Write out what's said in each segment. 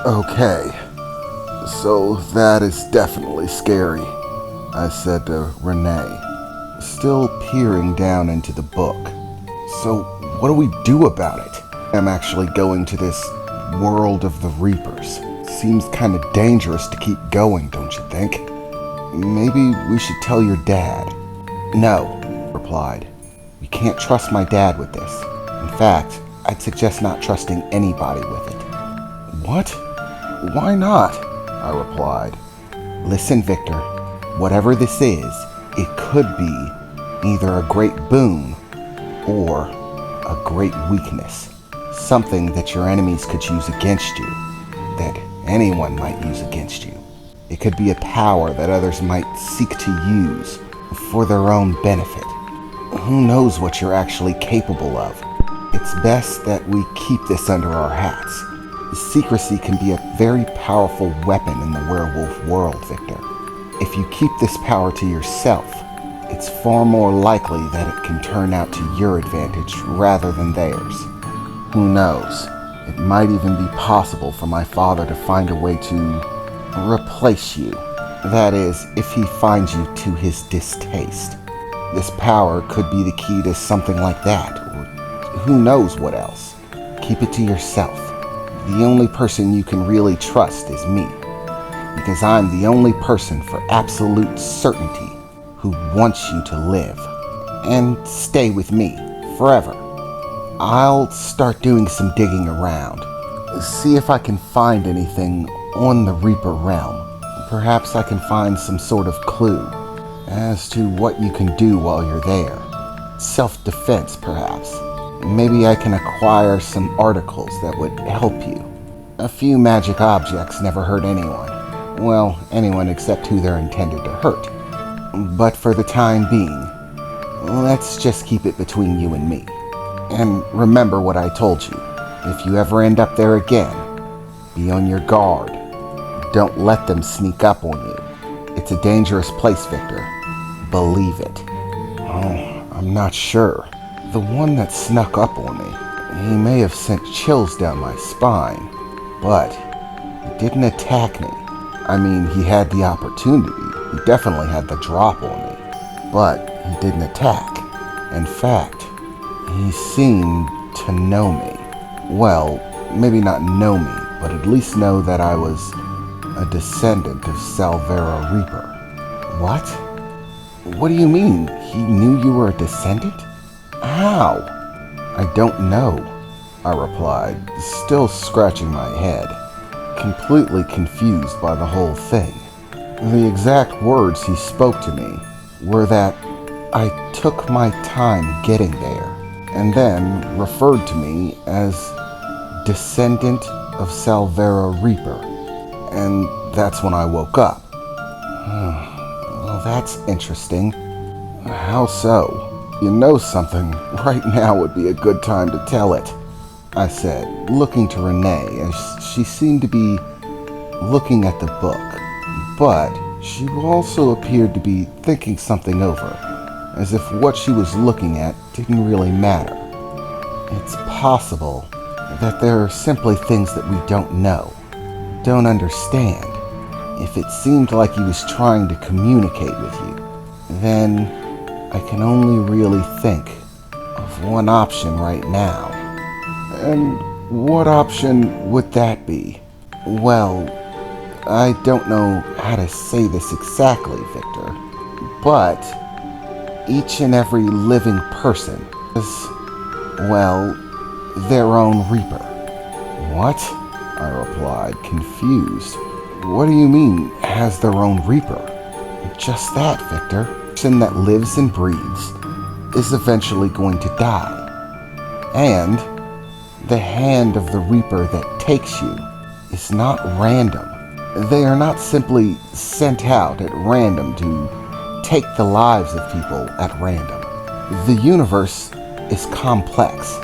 Okay, so that is definitely scary, I said to Renee, still peering down into the book. So what do we do about it? I'm actually going to this world of the Reapers. Seems kind of dangerous to keep going, don't you think? Maybe we should tell your dad. No, I replied. You can't trust my dad with this. In fact, I'd suggest not trusting anybody with it. What? Why not? I replied. Listen, Victor, whatever this is, it could be either a great boon or a great weakness. Something that your enemies could use against you, that anyone might use against you. It could be a power that others might seek to use for their own benefit. Who knows what you're actually capable of? It's best that we keep this under our hats. Secrecy can be a very powerful weapon in the werewolf world, Victor. If you keep this power to yourself, it's far more likely that it can turn out to your advantage rather than theirs. Who knows? It might even be possible for my father to find a way to replace you. That is, if he finds you to his distaste. This power could be the key to something like that, or who knows what else. Keep it to yourself. The only person you can really trust is me, because I'm the only person for absolute certainty who wants you to live and stay with me forever. I'll start doing some digging around, see if I can find anything on the Reaper realm. Perhaps I can find some sort of clue as to what you can do while you're there. Self-defense, perhaps. Maybe I can acquire some articles that would help you. A few magic objects never hurt anyone. Well, anyone except who they're intended to hurt. But for the time being, let's just keep it between you and me. And remember what I told you. If you ever end up there again, be on your guard. Don't let them sneak up on you. It's a dangerous place, Victor. Believe it. Oh, I'm not sure. The one that snuck up on me, he may have sent chills down my spine, but he didn't attack me. I mean, he had the opportunity. He definitely had the drop on me, but he didn't attack. In fact, he seemed to know me. Well, maybe not know me, but at least know that I was a descendant of Salvera Reaper. What? What do you mean? He knew you were a descendant? How? I don't know, I replied, still scratching my head, completely confused by the whole thing. The exact words he spoke to me were that I took my time getting there, and then referred to me as descendant of Salvera Reaper. And that's when I woke up. Well, that's interesting. How so? You know something, right now would be a good time to tell it, I said, looking to Renee as she seemed to be looking at the book. But she also appeared to be thinking something over, as if what she was looking at didn't really matter. It's possible that there are simply things that we don't know, don't understand. If it seemed like he was trying to communicate with you, then I can only really think of one option right now. And what option would that be? Well, I don't know how to say this exactly, Victor, but each and every living person is, well, their own Reaper. What? I replied, confused. What do you mean, has their own Reaper? Just that, Victor. The person that lives and breathes is eventually going to die. And the hand of the Reaper that takes you is not random. They are not simply sent out at random to take the lives of people at random. The universe is complex.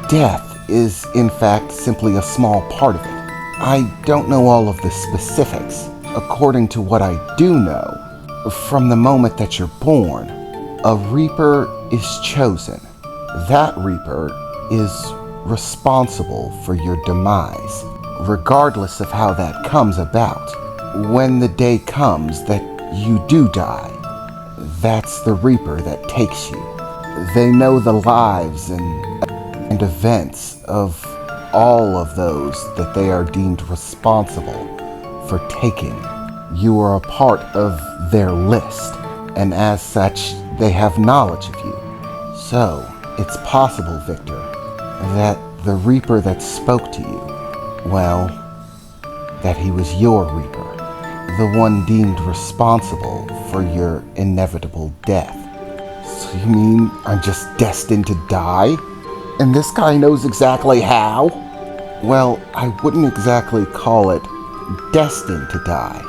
Death is, in fact, simply a small part of it. I don't know all of the specifics. According to what I do know, from the moment that you're born, a Reaper is chosen. That Reaper is responsible for your demise. regardless of how that comes about, when the day comes that you do die, that's the Reaper that takes you. They know the lives and events of all of those that they are deemed responsible for taking. You are a part of their list, and as such, they have knowledge of you. So, it's possible, Victor, that the Reaper that spoke to you, well, that he was your Reaper, the one deemed responsible for your inevitable death. So you mean I'm just destined to die? And this guy knows exactly how? Well, I wouldn't exactly call it destined to die.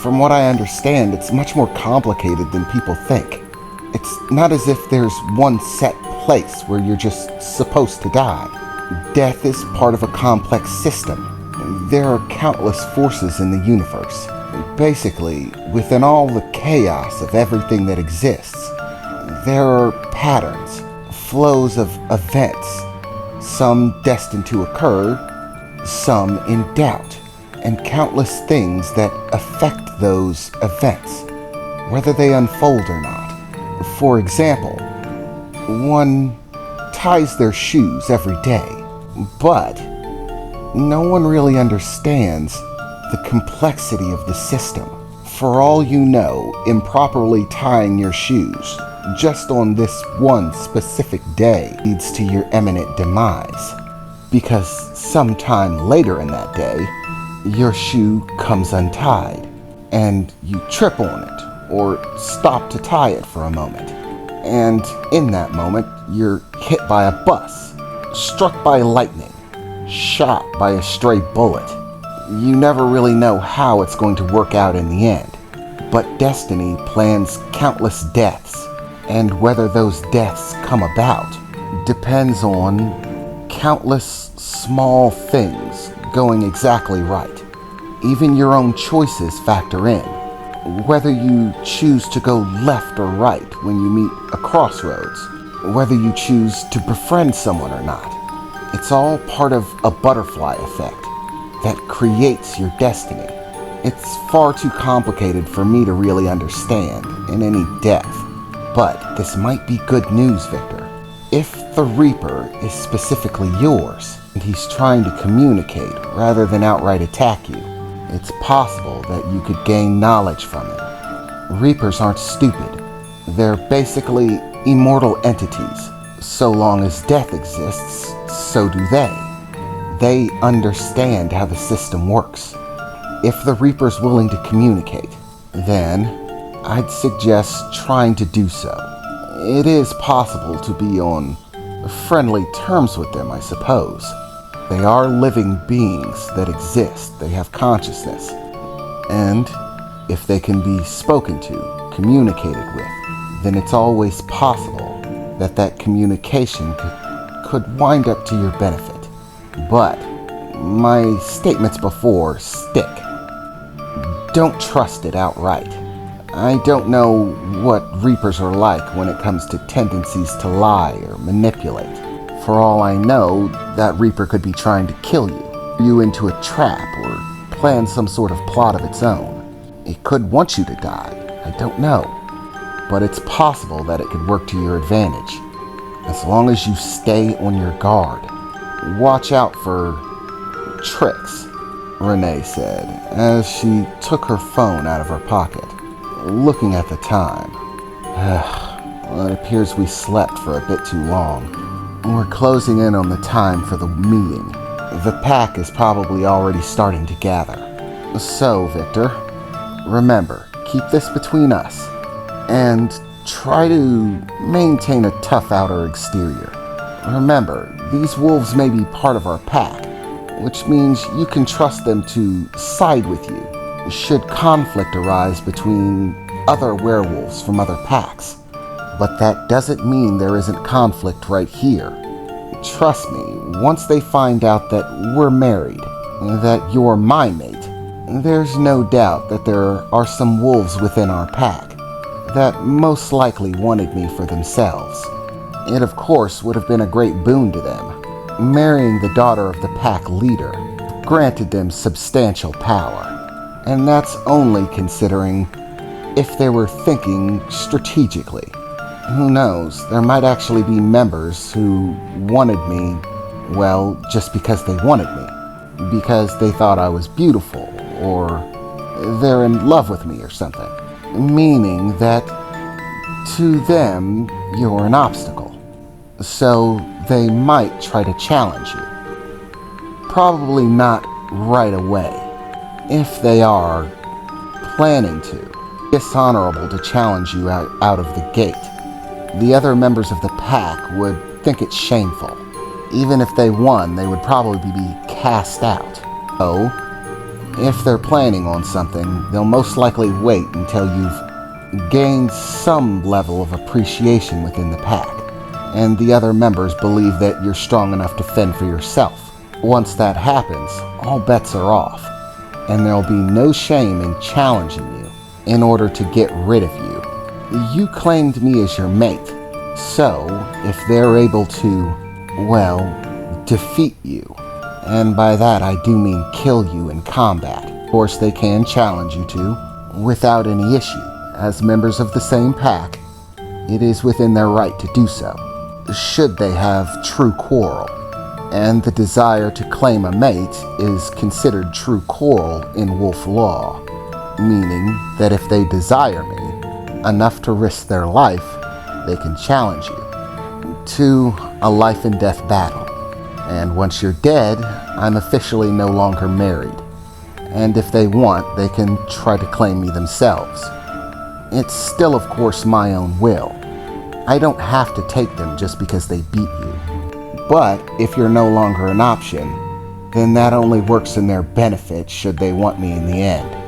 From what I understand, it's much more complicated than people think. It's not as if there's one set place where you're just supposed to die. Death is part of a complex system. There are countless forces in the universe. Basically, within all the chaos of everything that exists, there are patterns, flows of events, some destined to occur, some in doubt, and countless things that affect those events, whether they unfold or not. For example, one ties their shoes every day, but no one really understands the complexity of the system. For all you know, improperly tying your shoes just on this one specific day leads to your imminent demise, because sometime later in that day, your shoe comes untied, and you trip on it, or stop to tie it for a moment. And in that moment, you're hit by a bus, struck by lightning, shot by a stray bullet. You never really know how it's going to work out in the end, but destiny plans countless deaths, and whether those deaths come about depends on countless small things going exactly right. Even your own choices factor in. Whether you choose to go left or right when you meet a crossroads, whether you choose to befriend someone or not. It's all part of a butterfly effect that creates your destiny. It's far too complicated for me to really understand in any depth, but this might be good news, Victor. If the Reaper is specifically yours, and he's trying to communicate rather than outright attack you, it's possible that you could gain knowledge from him. Reapers aren't stupid. They're basically immortal entities. So long as death exists, so do they. They understand how the system works. If the Reaper's willing to communicate, then I'd suggest trying to do so. It is possible to be on friendly terms with them, I suppose. They are living beings that exist. They have consciousness. And if they can be spoken to, communicated with, then it's always possible that that communication could wind up to your benefit. But my statements before stick. Don't trust it outright. I don't know what Reapers are like when it comes to tendencies to lie or manipulate. For all I know, that Reaper could be trying to kill you into a trap, or plan some sort of plot of its own. It could want you to die, I don't know. But it's possible that it could work to your advantage, as long as you stay on your guard. Watch out for tricks, Renee said, as she took her phone out of her pocket, looking at the time. Well, it appears we slept for a bit too long. We're closing in on the time for the meeting. The pack is probably already starting to gather. So, Victor, remember, keep this between us, and try to maintain a tough outer exterior. Remember, these wolves may be part of our pack, which means you can trust them to side with you should conflict arise between other werewolves from other packs. But that doesn't mean there isn't conflict right here. Trust me, once they find out that we're married, that you're my mate, there's no doubt that there are some wolves within our pack that most likely wanted me for themselves. It of course would have been a great boon to them, marrying the daughter of the pack leader. granted them substantial power. And that's only considering if they were thinking strategically. Who knows, there might actually be members who wanted me, well, just because they wanted me. Because they thought I was beautiful, or they're in love with me or something. Meaning that to them, you're an obstacle. So they might try to challenge you. Probably not right away. If they are planning to. Dishonorable to challenge you out of the gate. The other members of the pack would think it's shameful. Even if they won, they would probably be cast out. So, if they're planning on something, they'll most likely wait until you've gained some level of appreciation within the pack, and the other members believe that you're strong enough to fend for yourself. Once that happens, all bets are off, and there'll be no shame in challenging you in order to get rid of you. You claimed me as your mate, so if they're able to, well, defeat you, and by that I do mean kill you in combat. Of course, they can challenge you to, without any issue. As members of the same pack, it is within their right to do so, should they have true quarrel. And the desire to claim a mate is considered true quarrel in wolf law, meaning that if they desire me enough to risk their life, they can challenge you to a life and death battle. And once you're dead, I'm officially no longer married. And if they want, they can try to claim me themselves. It's still, of course, my own will. I don't have to take them just because they beat you. But if you're no longer an option, then that only works in their benefit should they want me in the end.